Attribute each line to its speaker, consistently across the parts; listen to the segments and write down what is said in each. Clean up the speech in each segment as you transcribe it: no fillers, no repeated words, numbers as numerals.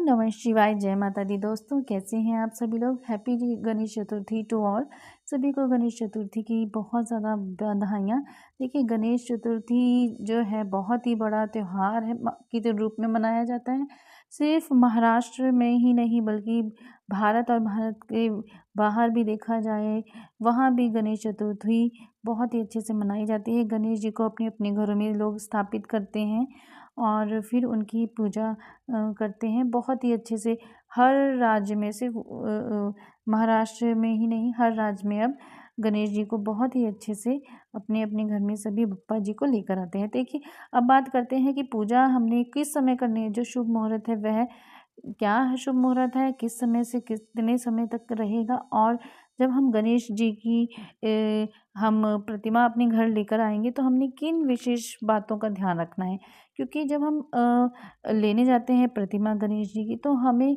Speaker 1: नमः शिवाय। जय माता दी। दोस्तों, कैसे हैं आप सभी लोग। Happy Ganesh Chaturthi to all. सभी को गणेश चतुर्थी की बहुत ज़्यादा बधाइयाँ। देखिए, गणेश चतुर्थी जो है बहुत ही बड़ा त्यौहार है के रूप में मनाया जाता है। सिर्फ महाराष्ट्र में ही नहीं बल्कि भारत और भारत के बाहर भी देखा जाए, वहाँ भी गणेश चतुर्थी बहुत ही अच्छे से मनाई जाती है। गणेश जी को अपने अपने घरों में लोग स्थापित करते हैं और फिर उनकी पूजा करते हैं बहुत ही अच्छे से। हर राज्य में सिर्फ महाराष्ट्र में ही नहीं, हर राज्य में अब गणेश जी को बहुत ही अच्छे से अपने अपने घर में सभी बप्पा जी को लेकर आते हैं। देखिए, अब बात करते हैं कि पूजा हमने किस समय करनी है। जो शुभ मुहूर्त है वह क्या है, शुभ मुहूर्त है किस समय से कितने समय तक रहेगा, और जब हम गणेश जी की हम प्रतिमा अपने घर लेकर आएंगे तो हमने किन विशेष बातों का ध्यान रखना है। क्योंकि जब हम लेने जाते हैं प्रतिमा गणेश जी की तो हमें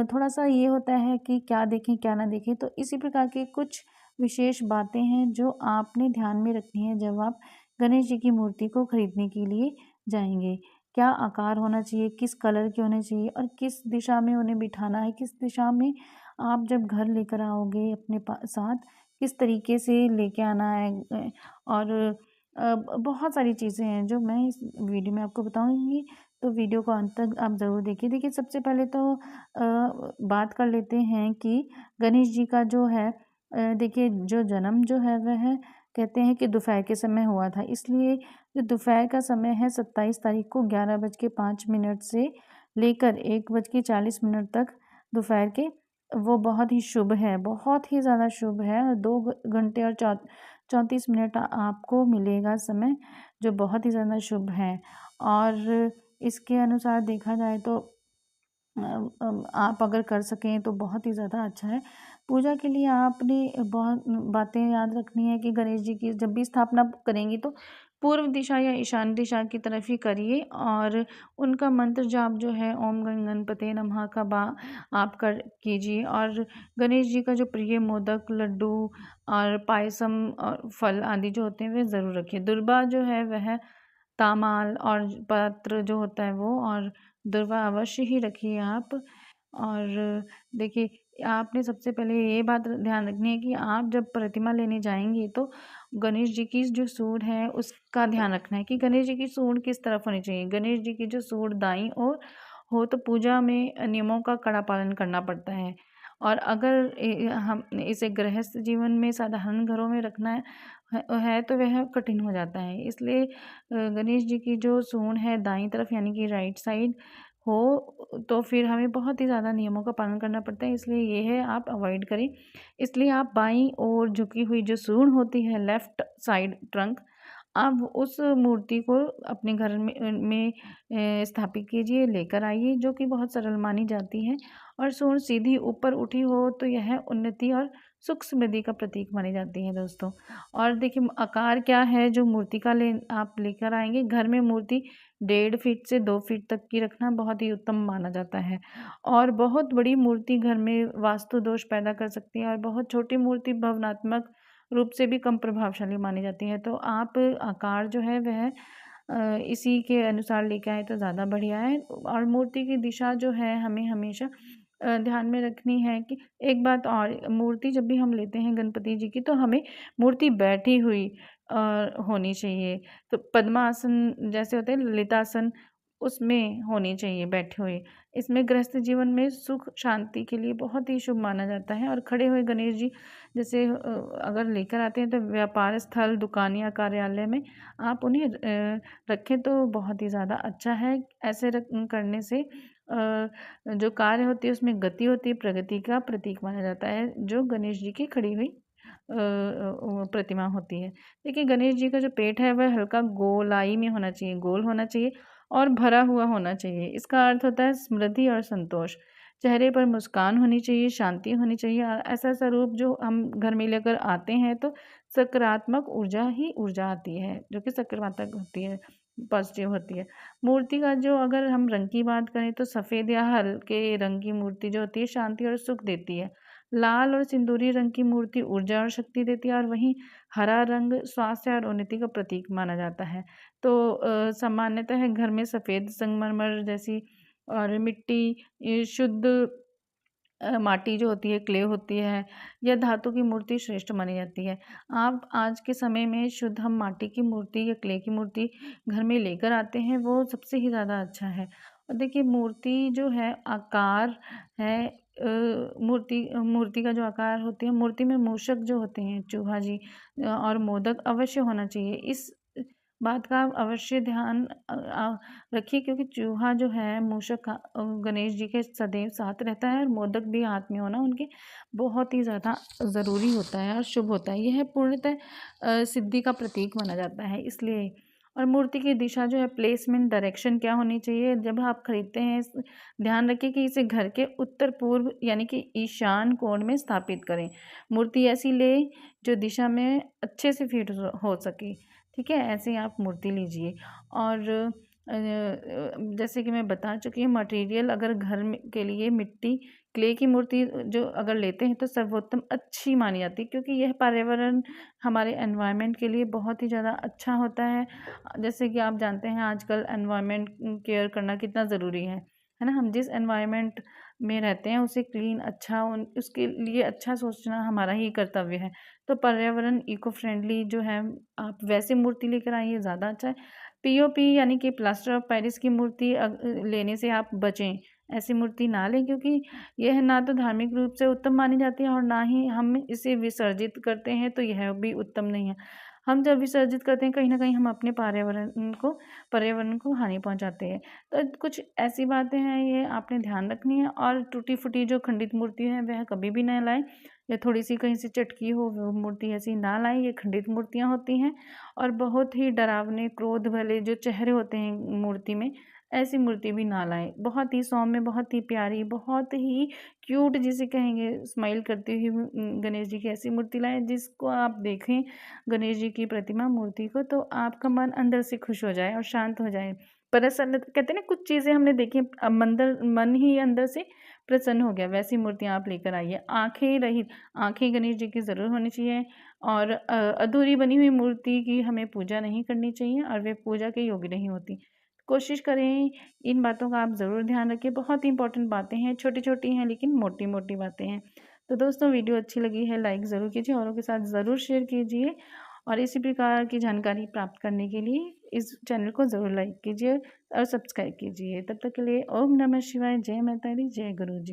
Speaker 1: थोड़ा सा ये होता है कि क्या देखें क्या ना देखें। तो इसी प्रकार के कुछ विशेष बातें हैं जो आपने ध्यान में रखनी है जब आप गणेश जी की मूर्ति को खरीदने के लिए जाएंगे। क्या आकार होना चाहिए, किस कलर के होने चाहिए और किस दिशा में उन्हें बिठाना है, किस दिशा में आप जब घर लेकर आओगे अपने साथ किस तरीके से लेके आना है। और बहुत सारी चीज़ें हैं जो मैं इस वीडियो में आपको बताऊंगी, तो वीडियो को अंत तक आप ज़रूर देखिए। देखिए, सबसे पहले तो बात कर लेते हैं कि गणेश जी का जो है देखिए, जो जन्म जो है वह कहते हैं कि दोपहर के समय हुआ था। इसलिए जो दोपहर का समय है 27 तारीख को 11:05 से लेकर 1:40 तक दोपहर के, वो बहुत ही शुभ है, बहुत ही ज़्यादा शुभ है। और 2 घंटे और 34 आपको मिलेगा समय, जो बहुत ही ज़्यादा शुभ है। और इसके अनुसार देखा जाए तो आप अगर कर सकें तो बहुत ही ज़्यादा अच्छा है। पूजा के लिए आपने बहुत बातें याद रखनी है कि गणेश जी की जब भी स्थापना करेंगी तो पूर्व दिशा या ईशान दिशा की तरफ ही करिए, और उनका मंत्र जाप जो है ओम गण गणपते नमः का आप कर कीजिए। और गणेश जी का जो प्रिय मोदक, लड्डू और पायसम और फल आदि जो होते हैं वे ज़रूर रखिए। दुर्बा जो है वह तामाल और पत्र जो होता है वो, और दुर्वा अवश्य ही रखिए आप। और देखिए, आपने सबसे पहले ये बात ध्यान रखनी है कि आप जब प्रतिमा लेने जाएंगे तो गणेश जी की जो सूंड है उसका ध्यान रखना है कि गणेश जी की सूंड किस तरफ होनी चाहिए। गणेश जी की जो सूंड दाईं ओर हो तो पूजा में नियमों का कड़ा पालन करना पड़ता है। और अगर हम इसे गृहस्थ जीवन में साधारण घरों में रखना है तो वह कठिन हो जाता है। इसलिए गणेश जी की जो सूंड है दाईं तरफ यानी कि राइट साइड हो तो फिर हमें बहुत ही ज़्यादा नियमों का पालन करना पड़ता है, इसलिए ये है आप अवॉइड करें। इसलिए आप बाईं ओर झुकी हुई जो सूंड होती है, लेफ्ट साइड ट्रंक, आप उस मूर्ति को अपने घर में स्थापित कीजिए, लेकर आइए, जो कि बहुत सरल मानी जाती है। और सूंड सीधी ऊपर उठी हो तो यह उन्नति और सुख समृद्धि का प्रतीक मानी जाती है दोस्तों। और देखिए, आकार क्या है जो मूर्ति का आप लेकर आएंगे। घर में मूर्ति 1.5 फीट से 2 फीट तक की रखना बहुत ही उत्तम माना जाता है। और बहुत बड़ी मूर्ति घर में वास्तु दोष पैदा कर सकती है, और बहुत छोटी मूर्ति भावनात्मक रूप से भी कम प्रभावशाली मानी जाती है। तो आप आकार जो है वह इसी के अनुसार लेके आए तो ज़्यादा बढ़िया है। और मूर्ति की दिशा जो है हमें हमेशा ध्यान में रखनी है कि एक बात और, मूर्ति जब भी हम लेते हैं गणपति जी की तो हमें मूर्ति बैठी हुई होनी चाहिए। तो पद्मासन जैसे होते हैं, ललितासन, उसमें होनी चाहिए बैठे हुए। इसमें गृहस्थ जीवन में सुख शांति के लिए बहुत ही शुभ माना जाता है। और खड़े हुए गणेश जी जैसे अगर लेकर आते हैं तो व्यापार स्थल, दुकान या कार्यालय में आप उन्हें रखें तो बहुत ही ज़्यादा अच्छा है। ऐसे करने से जो कार्य होती है उसमें गति होती है, प्रगति का प्रतीक माना जाता है, जो गणेश जी की खड़ी हुई प्रतिमा होती है। देखिए, गणेश जी का जो पेट है वह हल्का गोलाई में होना चाहिए, गोल होना चाहिए और भरा हुआ होना चाहिए। इसका अर्थ होता है समृद्धि और संतोष। चेहरे पर मुस्कान होनी चाहिए, शांति होनी चाहिए। और ऐसा स्वरूप जो हम घर में लेकर आते हैं तो सकारात्मक ऊर्जा ही ऊर्जा आती है, जो कि सकारात्मक होती है, पॉजिटिव होती है। मूर्ति का जो अगर हम रंग की बात करें तो सफ़ेद या हल्के रंग की मूर्ति जो होती है शांति और सुख देती है। लाल और सिंदूरी रंग की मूर्ति ऊर्जा और शक्ति देती है, और वहीं हरा रंग स्वास्थ्य और उन्नति का प्रतीक माना जाता है। तो सामान्यतः घर में सफ़ेद संगमरमर जैसी और मिट्टी शुद्ध माटी जो होती है, क्ले होती है या धातु की मूर्ति श्रेष्ठ मानी जाती है। आप आज के समय में शुद्ध हम माटी की मूर्ति या क्ले की मूर्ति घर में लेकर आते हैं, वो सबसे ही ज़्यादा अच्छा है। और देखिए मूर्ति जो है आकार है, मूर्ति का जो आकार होती है, मूर्ति में मूषक जो होते हैं, चूहा जी और मोदक अवश्य होना चाहिए। इस बात का आप अवश्य ध्यान रखिए, क्योंकि चूहा जो है मूषक का गणेश जी के सदैव साथ रहता है, और मोदक भी हाथ में होना उनके बहुत ही ज़्यादा ज़रूरी होता है और शुभ होता है। यह पूर्णतः सिद्धि का प्रतीक माना जाता है, इसलिए। और मूर्ति की दिशा जो है, प्लेसमेंट डायरेक्शन क्या होनी चाहिए जब आप खरीदते हैं, ध्यान रखिए कि इसे घर के उत्तर पूर्व यानी कि ईशान कोण में स्थापित करें। मूर्ति ऐसी ले जो दिशा में अच्छे से फिट हो सके। ठीक है, ऐसे ही आप मूर्ति लीजिए। और जैसे कि मैं बता चुकी हूँ, मटेरियल अगर घर में के लिए मिट्टी क्ले की मूर्ति जो अगर लेते हैं तो सर्वोत्तम अच्छी मानी जाती है, क्योंकि यह पर्यावरण हमारे एनवायरनमेंट के लिए बहुत ही ज़्यादा अच्छा होता है। जैसे कि आप जानते हैं आजकल एनवायरनमेंट केयर करना कितना ज़रूरी है ना। हम जिस एनवायरनमेंट में रहते हैं उसे क्लीन अच्छा उसके लिए अच्छा सोचना हमारा ही कर्तव्य है। तो पर्यावरण इको फ्रेंडली जो है, आप वैसे मूर्ति लेकर आइए, ज़्यादा अच्छा है। पीओपी यानी कि प्लास्टर ऑफ पेरिस की मूर्ति लेने से आप बचें। ऐसी मूर्ति ना लें, क्योंकि यह ना तो धार्मिक रूप से उत्तम मानी जाती है और ना ही हम इसे विसर्जित करते हैं, तो यह भी उत्तम नहीं है। हम जब विसर्जित करते हैं, कहीं न कहीं हम अपने पर्यावरण को हानि पहुँचाते हैं। तो कुछ ऐसी बातें हैं, ये आपने ध्यान रखनी है। और टूटी-फूटी जो खंडित मूर्ति है वह कभी भी ना लाएँ, या थोड़ी-सी कहीं से चटकी हो वो मूर्ति ऐसी ना लाएँ, ये खंडित मूर्तियाँ होती हैं। और बहुत ही डरावने क्रोध भले जो चेहरे होते हैं मूर्ति में, ऐसी मूर्ति भी ना लाएँ। बहुत ही सौम्य, बहुत ही प्यारी, बहुत ही क्यूट जिसे कहेंगे, स्माइल करती हुई गणेश जी की ऐसी मूर्ति लाएँ जिसको आप देखें, गणेश जी की प्रतिमा मूर्ति को, तो आपका मन अंदर से खुश हो जाए और शांत हो जाए। प्रसन्न कहते हैं ना, कुछ चीज़ें हमने देखी मन ही अंदर से प्रसन्न हो गया, वैसी मूर्तियाँ आप लेकर आइए। आँखें रहित, आँखें गणेश जी की ज़रूर होनी चाहिए। और अधूरी बनी हुई मूर्ति की हमें पूजा नहीं करनी चाहिए, और वे पूजा के योग्य नहीं होती। कोशिश करें, इन बातों का आप ज़रूर ध्यान रखें। बहुत ही इंपॉर्टेंट बातें हैं, छोटी-छोटी हैं लेकिन मोटी-मोटी बातें हैं। तो दोस्तों, वीडियो अच्छी लगी है लाइक ज़रूर कीजिए, औरों के साथ ज़रूर शेयर कीजिए। और इसी प्रकार की जानकारी प्राप्त करने के लिए इस चैनल को ज़रूर लाइक कीजिए और सब्सक्राइब कीजिए। तब तक के लिए ओम नमः शिवाय, जय माता दी, जय गुरु जी।